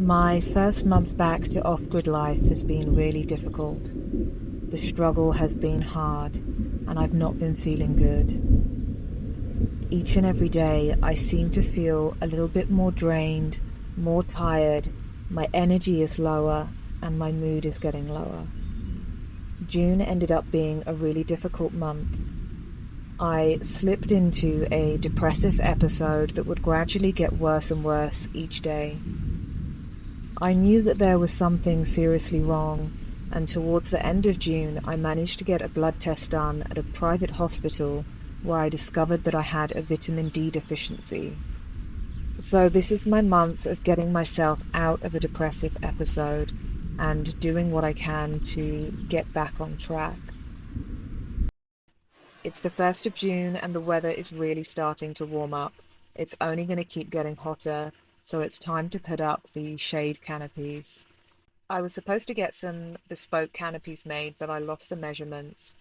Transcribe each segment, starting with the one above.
My first month back to off-grid life has been really difficult. The struggle has been hard, and I've not been feeling good. Each and every day, I seem to feel a little bit more drained, more tired, my energy is lower, and my mood is getting lower. June ended up being a really difficult month. I slipped into a depressive episode that would gradually get worse and worse each day. I knew that there was something seriously wrong, and towards the end of June I managed to get a blood test done at a private hospital where I discovered that I had a vitamin D deficiency. So this is my month of getting myself out of a depressive episode and doing what I can to get back on track. It's the 1st of June and the weather is really starting to warm up. It's only going to keep getting hotter, so it's time to put up the shade canopies. I was supposed to get some bespoke canopies made, but I lost the measurements,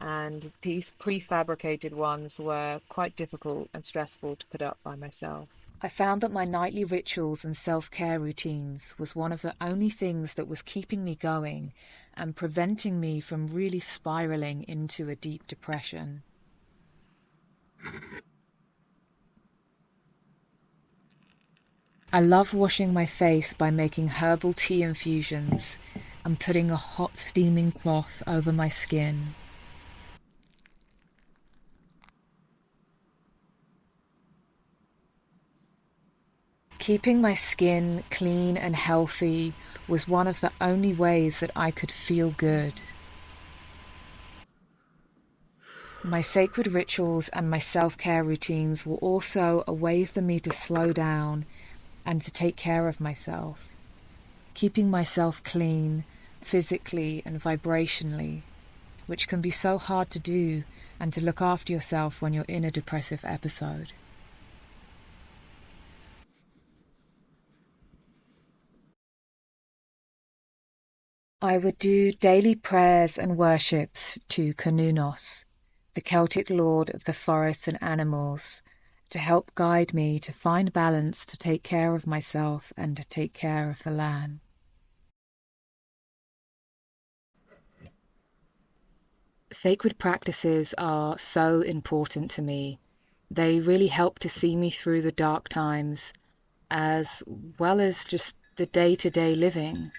and these prefabricated ones were quite difficult and stressful to put up by myself. I found that my nightly rituals and self-care routines was one of the only things that was keeping me going and preventing me from really spiraling into a deep depression. I love washing my face by making herbal tea infusions and putting a hot steaming cloth over my skin. Keeping my skin clean and healthy was one of the only ways that I could feel good. My sacred rituals and my self-care routines were also a way for me to slow down and to take care of myself, keeping myself clean physically and vibrationally, which can be so hard to do and to look after yourself when you're in a depressive episode. I would do daily prayers and worships to Cernunnos, the Celtic lord of the forests and animals, to help guide me to find balance, to take care of myself and to take care of the land. Sacred practices are so important to me. They really help to see me through the dark times, as well as just the day-to-day living.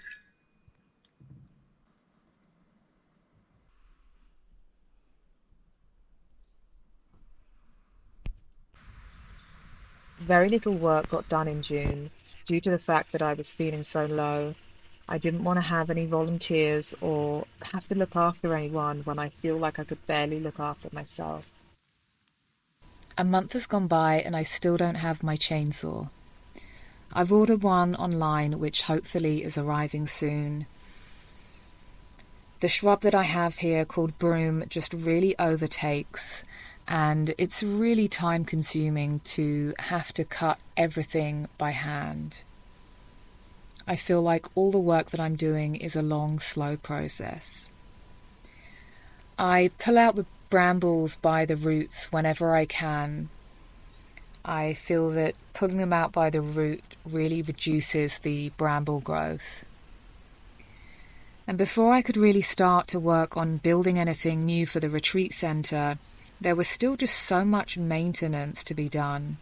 Very little work got done in June due to the fact that I was feeling so low. I didn't want to have any volunteers or have to look after anyone when I feel like I could barely look after myself. A month has gone by and I still don't have my chainsaw. I've ordered one online, which hopefully is arriving soon. The shrub that I have here called broom just really overtakes, and it's really time consuming to have to cut everything by hand. I feel like all the work that I'm doing is a long, slow process. I pull out the brambles by the roots whenever I can. I feel that pulling them out by the root really reduces the bramble growth. And before I could really start to work on building anything new for the retreat centre, there was still just so much maintenance to be done.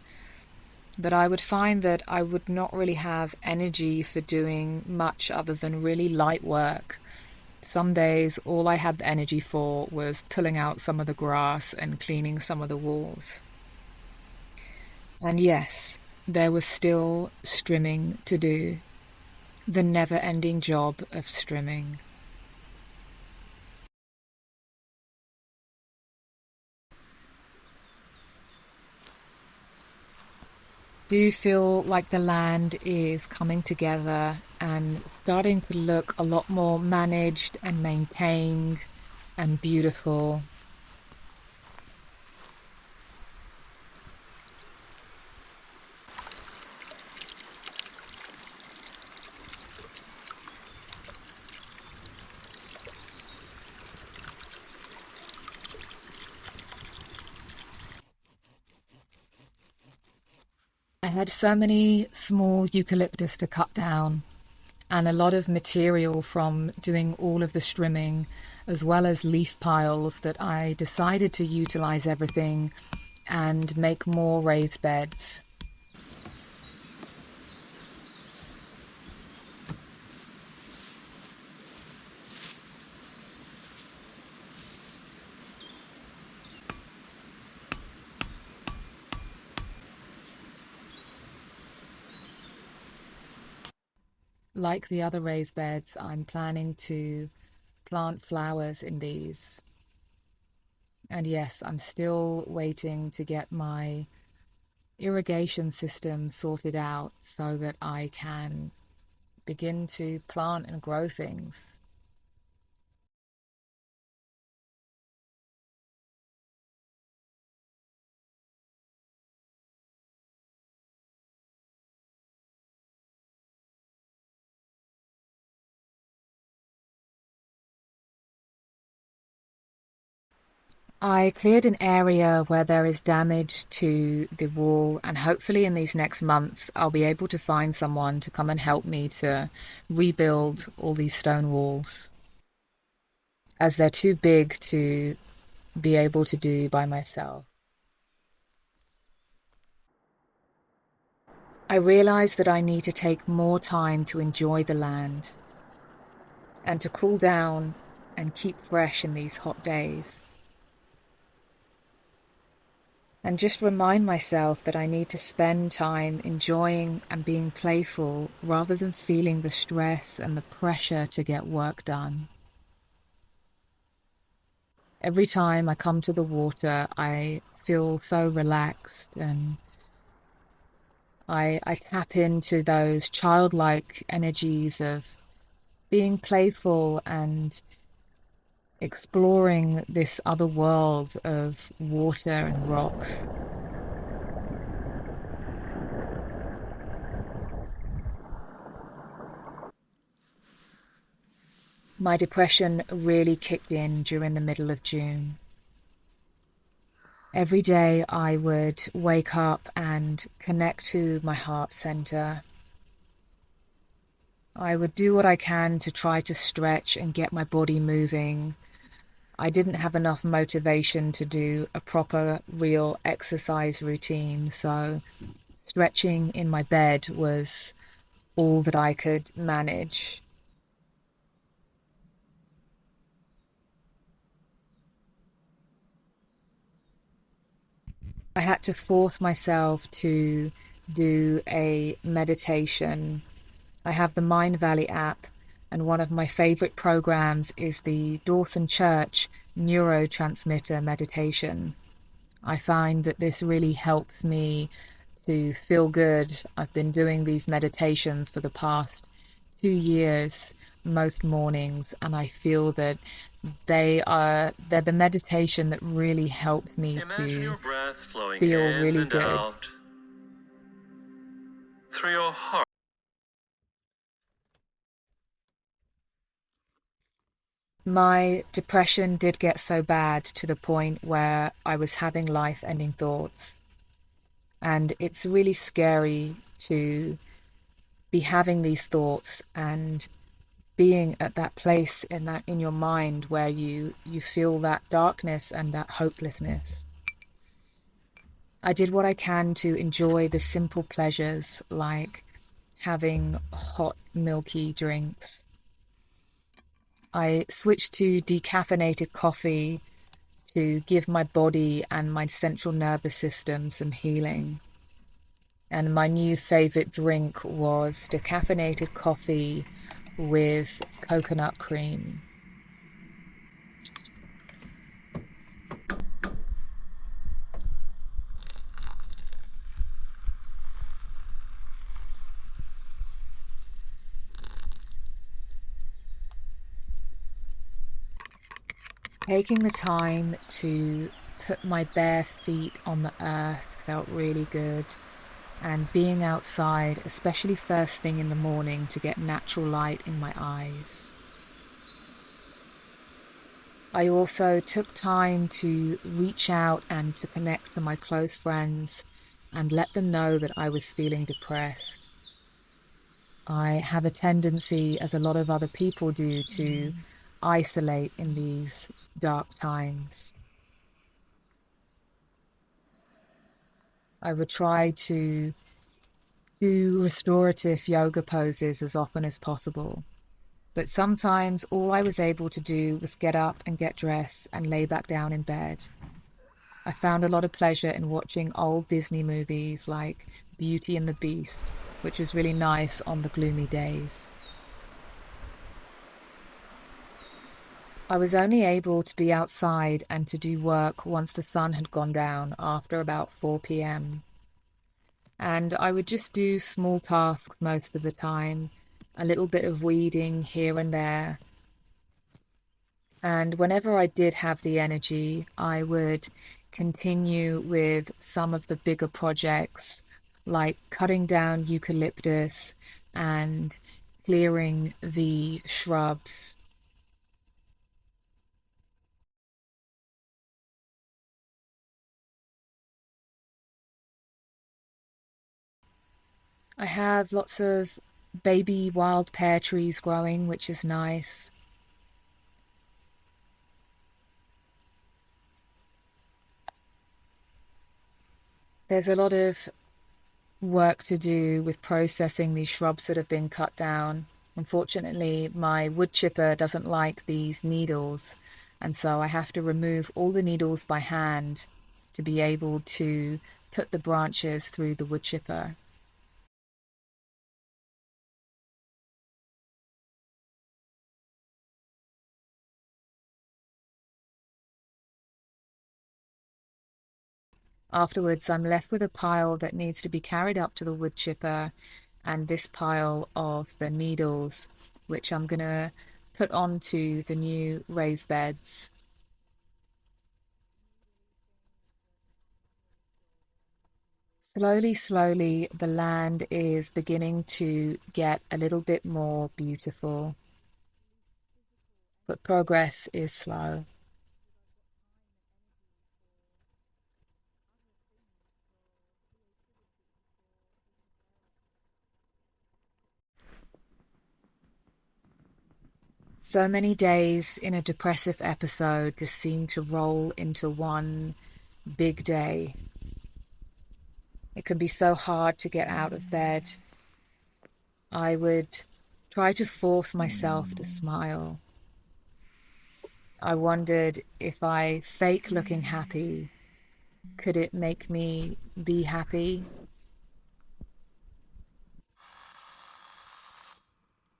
But I would find that I would not really have energy for doing much other than really light work. Some days all I had the energy for was pulling out some of the grass and cleaning some of the walls. And yes, there was still strimming to do. The never-ending job of strimming. Do you feel like the land is coming together and starting to look a lot more managed and maintained and beautiful? had so many small eucalyptus to cut down and a lot of material from doing all of the strimming, as well as leaf piles, that I decided to utilize everything and make more raised beds. Like the other raised beds, I'm planning to plant flowers in these. And yes, I'm still waiting to get my irrigation system sorted out so that I can begin to plant and grow things. I cleared an area where there is damage to the wall, and hopefully in these next months I'll be able to find someone to come and help me to rebuild all these stone walls, as they're too big to be able to do by myself. I realize that I need to take more time to enjoy the land and to cool down and keep fresh in these hot days. And just remind myself that I need to spend time enjoying and being playful rather than feeling the stress and the pressure to get work done. Every time I come to the water, I feel so relaxed, and I tap into those childlike energies of being playful and exploring this other world of water and rocks. My depression really kicked in during the middle of June. Every day I would wake up and connect to my heart center. I would do what I can to try to stretch and get my body moving. I didn't have enough motivation to do a proper, real exercise routine, so stretching in my bed was all that I could manage. I had to force myself to do a meditation. I have the Mind Valley app, and one of my favorite programs is the Dawson Church neurotransmitter meditation. I find that this really helps me to feel good. I've been doing these meditations for the past 2 years, most mornings, and I feel that they're the meditation that really helps me Imagine your breath flowing feel in really and good. out through your heart. My depression did get so bad to the point where I was having life-ending thoughts. And it's really scary to be having these thoughts and being at that place in your mind where you feel that darkness and that hopelessness. I did what I can to enjoy the simple pleasures like having hot milky drinks. I switched to decaffeinated coffee to give my body and my central nervous system some healing. And my new favorite drink was decaffeinated coffee with coconut cream. Taking the time to put my bare feet on the earth felt really good. And being outside, especially first thing in the morning, to get natural light in my eyes. I also took time to reach out and to connect to my close friends and let them know that I was feeling depressed. I have a tendency, as a lot of other people do, to isolate in these dark times. I would try to do restorative yoga poses as often as possible. But sometimes all I was able to do was get up and get dressed and lay back down in bed. I found a lot of pleasure in watching old Disney movies like Beauty and the Beast, which was really nice on the gloomy days. I was only able to be outside and to do work once the sun had gone down after about 4 p.m. And I would just do small tasks most of the time, a little bit of weeding here and there. And whenever I did have the energy, I would continue with some of the bigger projects, like cutting down eucalyptus and clearing the shrubs. I have lots of baby wild pear trees growing, which is nice. There's a lot of work to do with processing these shrubs that have been cut down. Unfortunately, my wood chipper doesn't like these needles, and so I have to remove all the needles by hand to be able to put the branches through the wood chipper. Afterwards, I'm left with a pile that needs to be carried up to the wood chipper, and this pile of the needles, which I'm going to put onto the new raised beds. Slowly, slowly, the land is beginning to get a little bit more beautiful, but progress is slow. So many days in a depressive episode just seem to roll into one big day. It can be so hard to get out of bed. I would try to force myself to smile. I wondered, if I fake looking happy, could it make me be happy?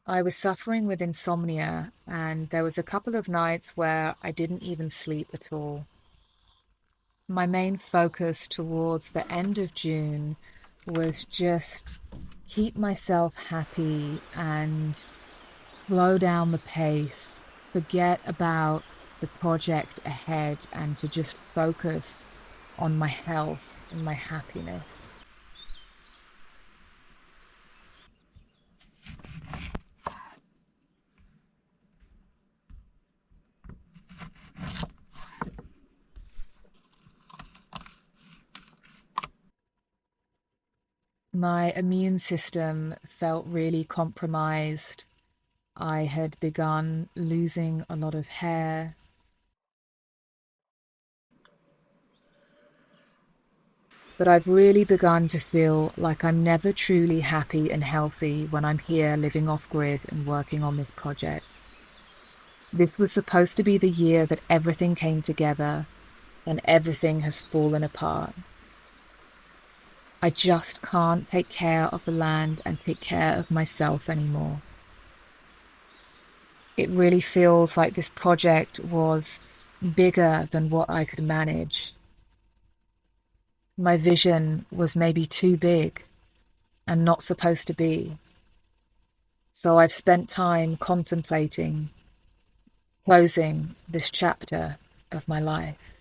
I was suffering with insomnia, and there was a couple of nights where I didn't even sleep at all. My main focus towards the end of June was just keep myself happy and slow down the pace, forget about the project ahead, and to just focus on my health and my happiness. My immune system felt really compromised. I had begun losing a lot of hair. But I've really begun to feel like I'm never truly happy and healthy when I'm here living off grid and working on this project. This was supposed to be the year that everything came together, and everything has fallen apart. I just can't take care of the land and take care of myself anymore. It really feels like this project was bigger than what I could manage. My vision was maybe too big and not supposed to be. So I've spent time contemplating closing this chapter of my life.